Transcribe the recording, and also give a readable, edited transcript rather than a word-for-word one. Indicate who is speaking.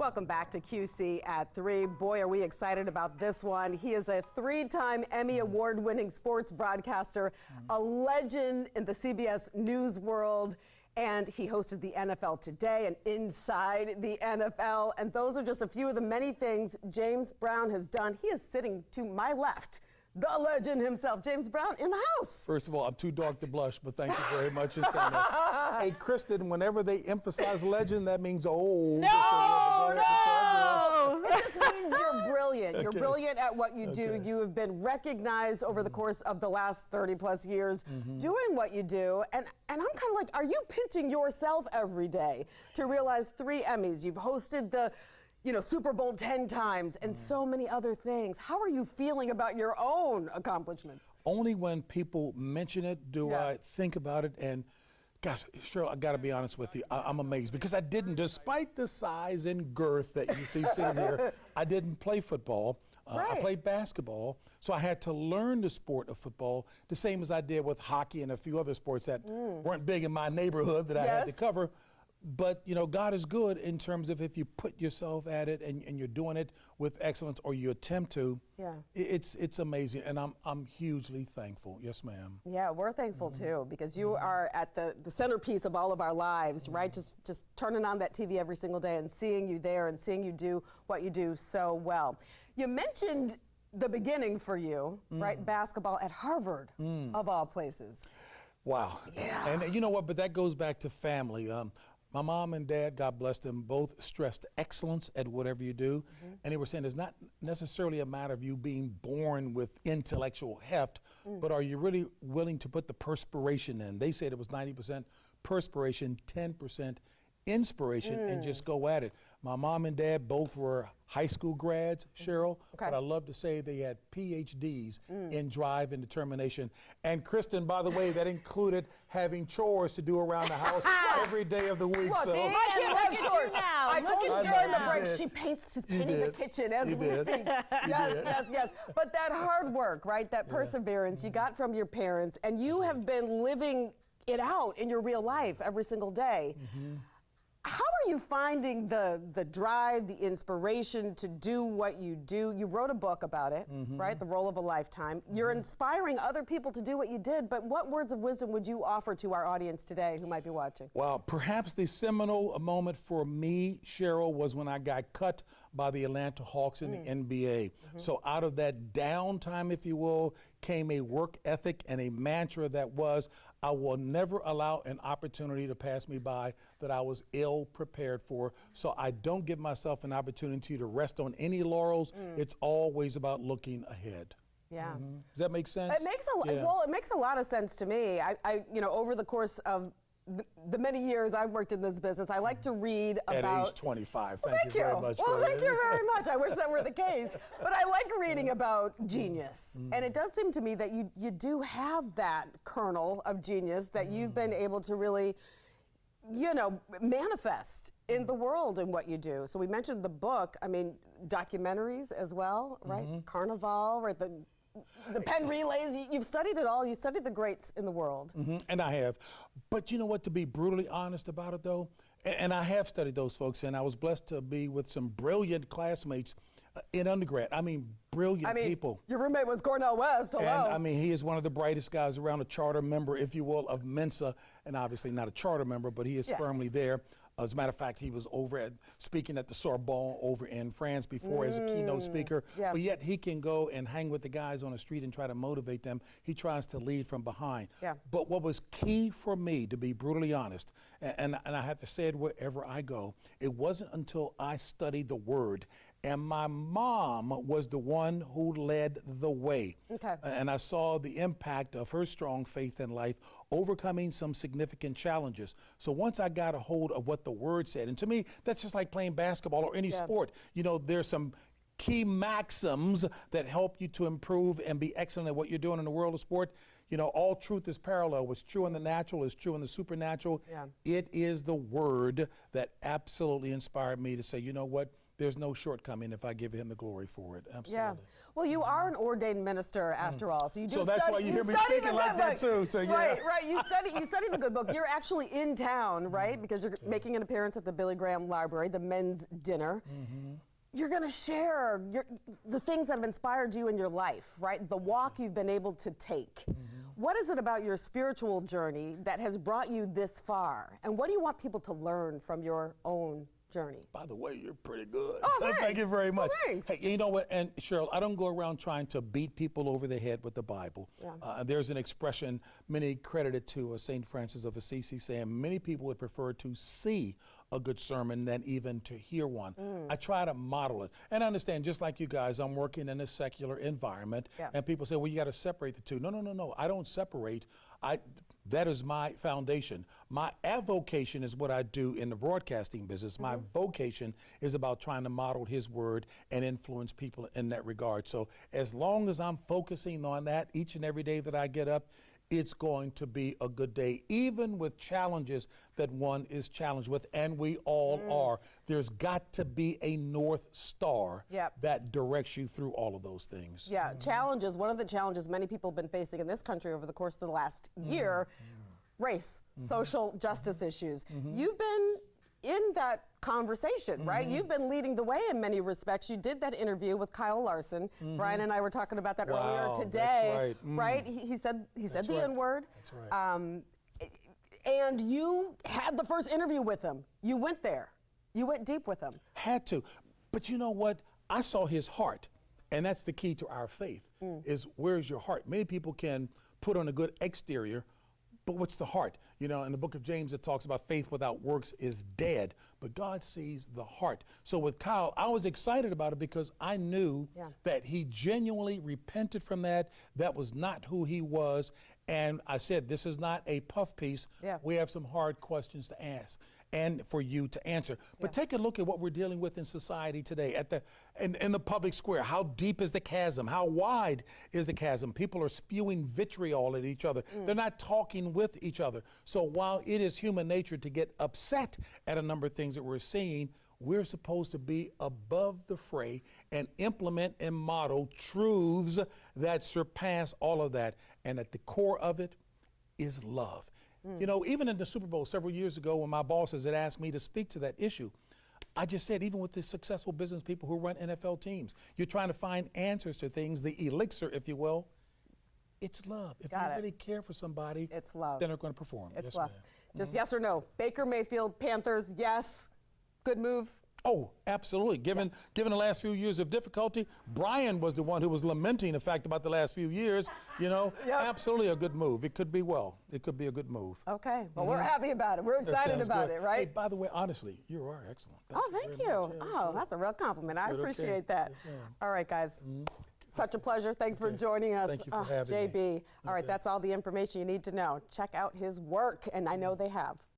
Speaker 1: Welcome back to QC at 3. Boy, are we excited about this one. He is a 3-time Emmy Award-winning sports broadcaster, a legend in the CBS News world, and he hosted the NFL Today and Inside the NFL. And those are just a few of the many things James Brown has done. He is sitting to my left, the legend himself, James Brown, in the house.
Speaker 2: First of all, I'm too dark to blush, but thank you very much for saying that. Hey, Kristen, whenever they emphasize legend, that means old.
Speaker 1: No! It just means you're brilliant. You're brilliant at what you do. You have been recognized over the course of the last 30-plus years doing what you do. And I'm kind of like, are you pinching yourself every day to realize 3 Emmys? You've hosted the Super Bowl 10 times and so many other things. How are you feeling about your own accomplishments?
Speaker 2: Only when people mention it do I think about it. And gosh, Cheryl, I got to be honest with you. I'm amazed because I didn't, despite the size and girth that you see sitting here, I didn't play football. I played basketball, so I had to learn the sport of football the same as I did with hockey and a few other sports that weren't big in my neighborhood that I had to cover. But, God is good in terms of if you put yourself at it and you're doing it with excellence or you attempt to, it's amazing. And I'm hugely thankful. Yes, ma'am.
Speaker 1: Yeah, we're thankful too, because you are at the centerpiece of all of our lives, right? Just turning on that TV every single day and seeing you there and seeing you do what you do so well. You mentioned the beginning for you, right? Basketball at Harvard, of all places.
Speaker 2: Wow. Yeah. And you know what? But that goes back to family. My mom and dad, God bless them, both stressed excellence at whatever you do. And they were saying it's not necessarily a matter of you being born with intellectual heft, but are you really willing to put the perspiration in? They said it was 90% perspiration, 10% inspiration, and just go at it. My mom and dad both were high school grads, Cheryl, but I love to say they had PhDs in drive and determination. And Kristen, by the way, that included having chores to do around the house every day of the week.
Speaker 1: Look,
Speaker 2: so
Speaker 1: I can't have chores. I told you during the break, she's painting the kitchen as we speak. Yes. But that hard work, right, that perseverance you got from your parents, and you have been living it out in your real life every single day. How are you finding the drive, the inspiration to do what you do? You wrote a book about it, right? The Role of a Lifetime. You're inspiring other people to do what you did, but what words of wisdom would you offer to our audience today who might be watching?
Speaker 2: Well, perhaps the seminal moment for me, Cheryl, was when I got cut by the Atlanta Hawks in the NBA. So out of that downtime, if you will, came a work ethic and a mantra that was, I will never allow an opportunity to pass me by that I was ill prepared for. So I don't give myself an opportunity to rest on any laurels. It's always about looking ahead.
Speaker 1: Yeah.
Speaker 2: Does that make sense?
Speaker 1: It makes well, it makes a lot of sense to me. I over the course of the many years I've worked in this business, I like to read about...
Speaker 2: At age 25. Thank you very much.
Speaker 1: Well, thank you very much. I wish that were the case. But I like reading about genius. And it does seem to me that you do have that kernel of genius that you've been able to really, manifest in the world in what you do. So we mentioned the book. I mean, documentaries as well, right? Carnival, right? The Penn Relays, you've studied it all. You studied the greats in the world.
Speaker 2: And I have. But you know what, to be brutally honest about it, though, and I have studied those folks, and I was blessed to be with some brilliant classmates in undergrad. I mean, brilliant people.
Speaker 1: Your roommate was Cornell West, hello.
Speaker 2: And I mean, he is one of the brightest guys around, a charter member, if you will, of Mensa, and obviously not a charter member, but he is firmly there. As a matter of fact, he was speaking at the Sorbonne over in France before as a keynote speaker. But yet he can go and hang with the guys on the street and try to motivate them. He tries to lead from behind. But what was key for me, to be brutally honest, and I have to say it wherever I go, it wasn't until I studied the Word, and my mom was the one who led the way. And I saw the impact of her strong faith in life, overcoming some significant challenges. So once I got a hold of what the Word said, and to me, that's just like playing basketball or any sport. There's some key maxims that help you to improve and be excellent at what you're doing in the world of sport. you know, all truth is parallel. What's true in the natural is true in the supernatural.
Speaker 1: Yeah.
Speaker 2: It is the word that absolutely inspired me to say, you know what? There's no shortcoming if I give him the glory for it. Absolutely.
Speaker 1: Yeah. Well, you are an ordained minister after all, so you do.
Speaker 2: So that's why you hear me speaking like that too. So yeah.
Speaker 1: Right. You study the good book. You're actually in town, right? Because you're making an appearance at the Billy Graham Library, the men's dinner. You're going to share the things that have inspired you in your life, right? The walk you've been able to take. What is it about your spiritual journey that has brought you this far? And what do you want people to learn from your own journey?
Speaker 2: By the way, you're pretty good.
Speaker 1: Oh,
Speaker 2: so
Speaker 1: thanks.
Speaker 2: Thank you very much.
Speaker 1: Oh, thanks.
Speaker 2: Hey, you know what? And Cheryl, I don't go around trying to beat people over the head with the Bible.
Speaker 1: Yeah.
Speaker 2: There's an expression, many credited to St. Francis of Assisi, saying many people would prefer to see a good sermon than even to hear one. I try to model it. And I understand, just like you guys, I'm working in a secular environment, and people say, well, you got to separate the two. No. I don't separate. That is my foundation. My avocation is what I do in the broadcasting business. My vocation is about trying to model his word and influence people in that regard. So as long as I'm focusing on that each and every day that I get up, it's going to be a good day, even with challenges that one is challenged with, and we all are. There's got to be a North Star that directs you through all of those things.
Speaker 1: Yeah, challenges. One of the challenges many people have been facing in this country over the course of the last year, race, social justice issues. You've been in that conversation, right? You've been leading the way in many respects. You did that interview with Kyle Larson. Brian and I were talking about that earlier today.
Speaker 2: That's
Speaker 1: right? He said the
Speaker 2: right.
Speaker 1: N-word.
Speaker 2: That's right.
Speaker 1: And you had the first interview with him. You went there. You went deep with him.
Speaker 2: Had to. But you know what? I saw his heart. And that's the key to our faith, is where's your heart? Many people can put on a good exterior, but what's the heart? You know, in the book of James, it talks about faith without works is dead, but God sees the heart. So with Kyle, I was excited about it because I knew that he genuinely repented from that. That was not who he was. And I said, this is not a puff piece. We have some hard questions to ask and for you to answer. But take a look at what we're dealing with in society today, in the public square. How deep is the chasm? How wide is the chasm? People are spewing vitriol at each other. They're not talking with each other. So while it is human nature to get upset at a number of things that we're seeing, we're supposed to be above the fray and implement and model truths that surpass all of that. And at the core of it is love. You know, even in the Super Bowl several years ago when my bosses had asked me to speak to that issue, I just said, even with the successful business people who run NFL teams, you're trying to find answers to things, the elixir, if you will, it's love. If you really care for somebody,
Speaker 1: it's love.
Speaker 2: Then they're going to perform.
Speaker 1: It's
Speaker 2: yes,
Speaker 1: love.
Speaker 2: ma'am.
Speaker 1: Just yes or no. Baker Mayfield, Panthers, yes. Good move.
Speaker 2: Oh, absolutely. Given the last few years of difficulty, Brian was the one who was lamenting the fact about the last few years. You know, absolutely a good move. It could be It could be a good move.
Speaker 1: Okay. Well, we're happy about it. We're excited about it, right?
Speaker 2: Hey, by the way, honestly, you are excellent.
Speaker 1: Thank you. That's a real compliment. I appreciate that.
Speaker 2: Yes, ma'am.
Speaker 1: All right, guys. Such a pleasure. Thanks for joining us.
Speaker 2: Thank you for having me.
Speaker 1: JB. All right, that's all the information you need to know. Check out his work, and I know they have.